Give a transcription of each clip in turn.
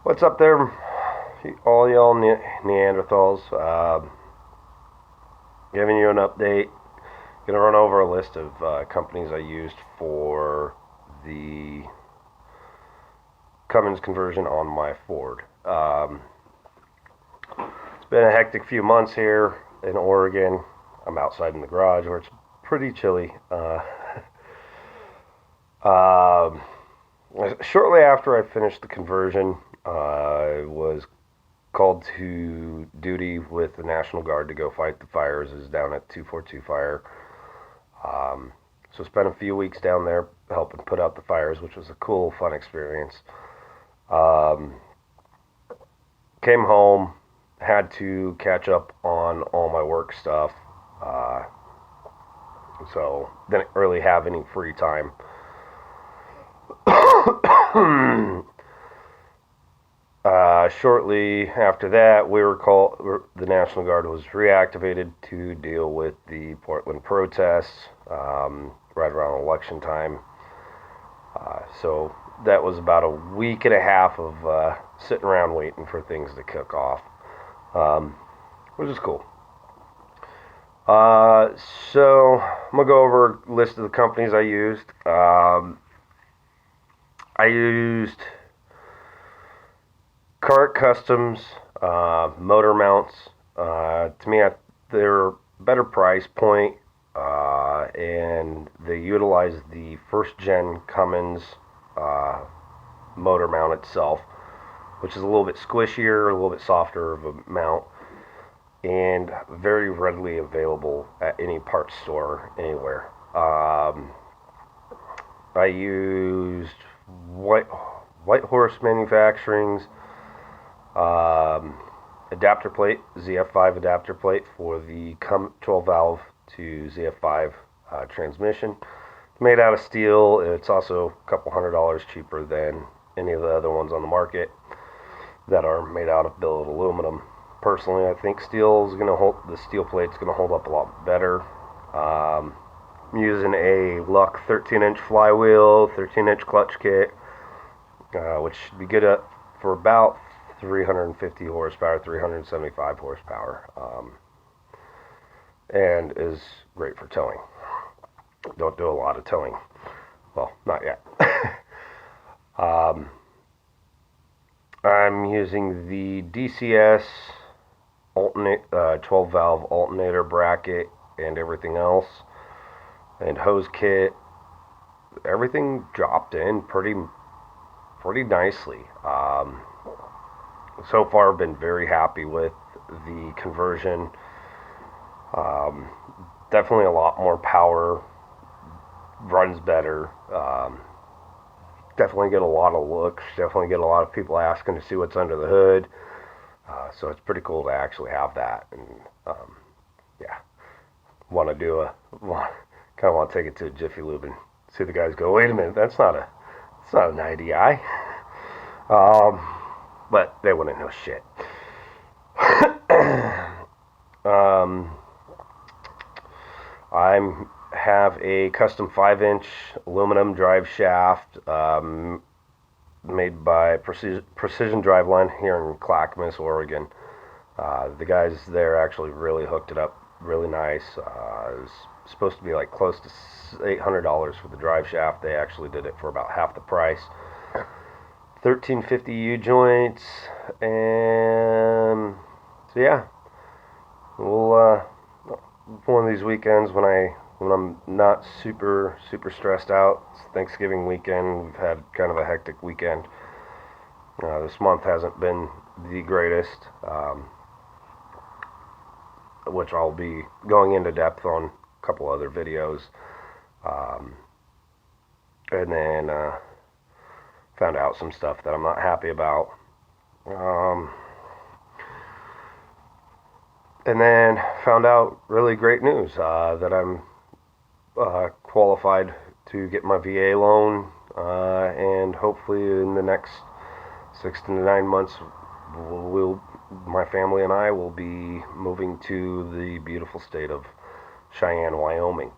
What's up there, all y'all Neanderthals? Giving you an update. Gonna run over a list of companies I used for the Cummins conversion on my Ford. It's been a hectic few months here in Oregon. I'm outside in the garage where it's pretty chilly. Shortly after I finished the conversion, I was called to duty with the National Guard to go fight the fires. Is down at 242 Fire. So spent a few weeks down there helping put out the fires, which was a cool, fun experience. Came home, had to catch up on all my work stuff. So didn't really have any free time. Shortly after that, the National Guard was reactivated to deal with the Portland protests right around election time. So that was about a week and a half of sitting around waiting for things to kick off, which is cool. So I'm going to go over a list of the companies I used. I used Carrick Customs motor mounts. To me, they're better price point, and they utilize the first gen Cummins motor mount itself, which is a little bit squishier, a little bit softer of a mount, and very readily available at any parts store anywhere. I used wildhorse manufacturing's adapter plate, ZF5 adapter plate for the 12 valve to ZF5 transmission. Made out of steel. It's also a couple $100 cheaper than any of the other ones on the market that are made out of billet aluminum. Personally, I think the steel plate's gonna hold up a lot better. I'm using a Luck 13-inch flywheel, 13-inch clutch kit, which should be good for about 350 horsepower, 375 horsepower, and is great for towing. Don't do a lot of towing. Well, not yet. I'm using the DCS 12 valve alternator bracket and everything else, and hose kit. Everything dropped in pretty nicely. So far, I've been very happy with the conversion. Definitely a lot more power, runs better. Definitely get a lot of looks. Definitely get a lot of people asking to see what's under the hood. So it's pretty cool to actually have that. And yeah, want to take it to a Jiffy Lube and see the guys go, wait a minute, that's not an IDI. But they wouldn't know shit. I have a custom 5-inch aluminum drive shaft made by Precision Driveline here in Clackamas, Oregon. The guys there actually really hooked it up really nice. It was supposed to be like close to $800 for the drive shaft. They actually did it for about half the price. 1350 U-joints, and so yeah, we'll one of these weekends when I'm not super stressed out. It's Thanksgiving weekend. We've had kind of a hectic weekend. This month hasn't been the greatest, which I'll be going into depth on a couple other videos, and then found out some stuff that I'm not happy about. And then found out really great news that I'm qualified to get my VA loan, and hopefully in the next 6 to 9 months, my family and I will be moving to the beautiful state of Cheyenne, Wyoming.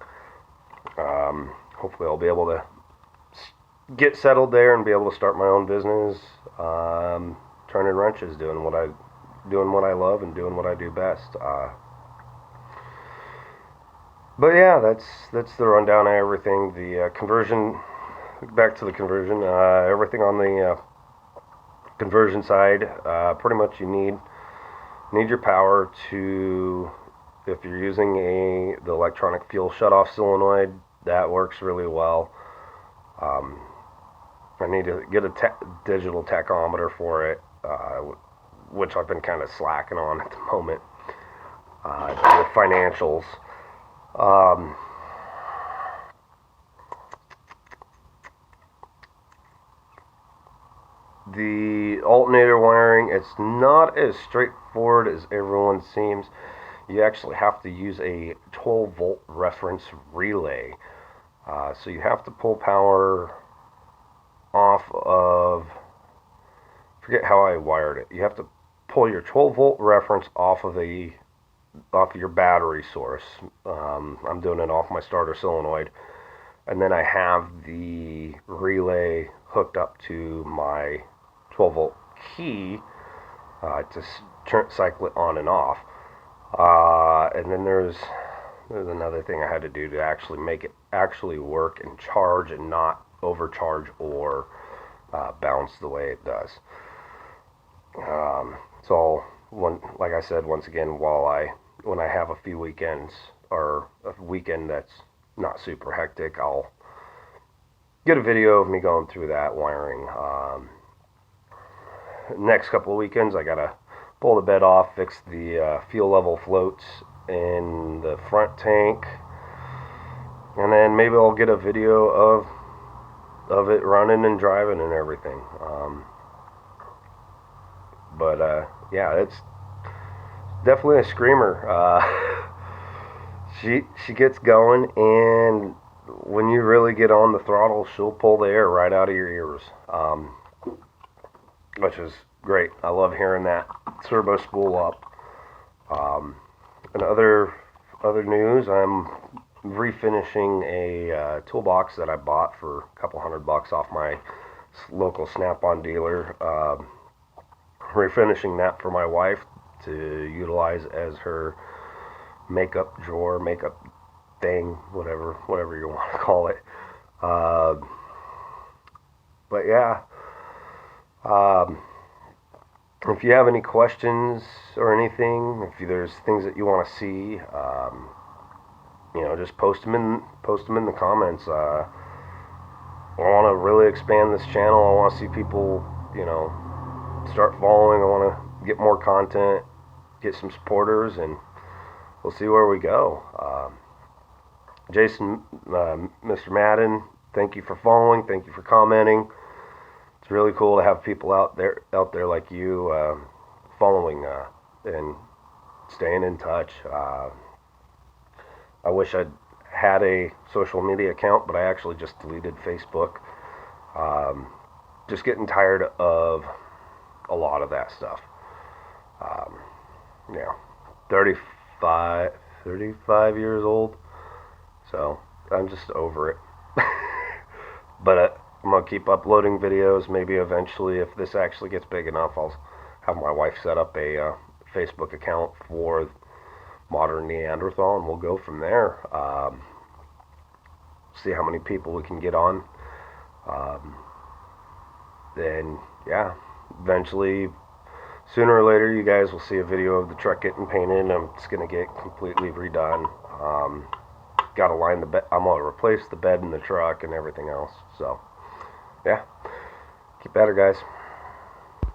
Hopefully I'll be able to get settled there and be able to start my own business. turning wrenches, doing what I love and doing what I do best. But yeah, that's the rundown of everything. The conversion, back to the conversion. Everything on the conversion side, pretty much you need your power to, if you're using the electronic fuel shutoff solenoid, that works really well. I need to get a digital tachometer for it, which I've been kind of slacking on at the moment. The financials. The alternator wiring, it's not as straightforward as everyone seems. You actually have to use a 12 volt reference relay. So you have to pull power off of, forget how I wired it. You have to pull your 12 volt reference off of your battery source. I'm doing it off my starter solenoid, and then I have the relay hooked up to my 12 volt key to cycle it on and off. And then there's another thing I had to do to actually make it actually work and charge and not overcharge or bounce the way it does. So like I said, once again, when I have a few weekends or a weekend that's not super hectic, I'll get a video of me going through that wiring. Next couple of weekends, I gotta pull the bed off, fix the fuel level floats in the front tank, and then maybe I'll get a video of it running and driving and everything. But yeah, it's definitely a screamer. She gets going, and when you really get on the throttle, she'll pull the air right out of your ears, which is great. I love hearing that turbo spool up. And other news, I'm refinishing a toolbox that I bought for a couple $100 off my local Snap-on dealer. Refinishing that for my wife to utilize as her makeup drawer, makeup thing, whatever you want to call it. But yeah, if you have any questions or anything, if there's things that you want to see, just post them in the comments. I want to really expand this channel. I want to see people, start following. I want to get more content, get some supporters, and we'll see where we go. Jason, Mr. Madden, thank you for following. Thank you for commenting. It's really cool to have people out there like you following and staying in touch. I wish I'd had a social media account, but I actually just deleted Facebook. Just getting tired of a lot of that stuff. 35 years old, so I'm just over it. But I'm gonna keep uploading videos. Maybe eventually, if this actually gets big enough, I'll have my wife set up a Facebook account for Modern Neanderthal, and we'll go from there. See how many people we can get on. Then yeah, eventually, sooner or later, you guys will see a video of the truck getting painted. It's gonna get completely redone. Gotta line the bed. I'm gonna replace the bed in the truck and everything else. So yeah, keep at her, guys.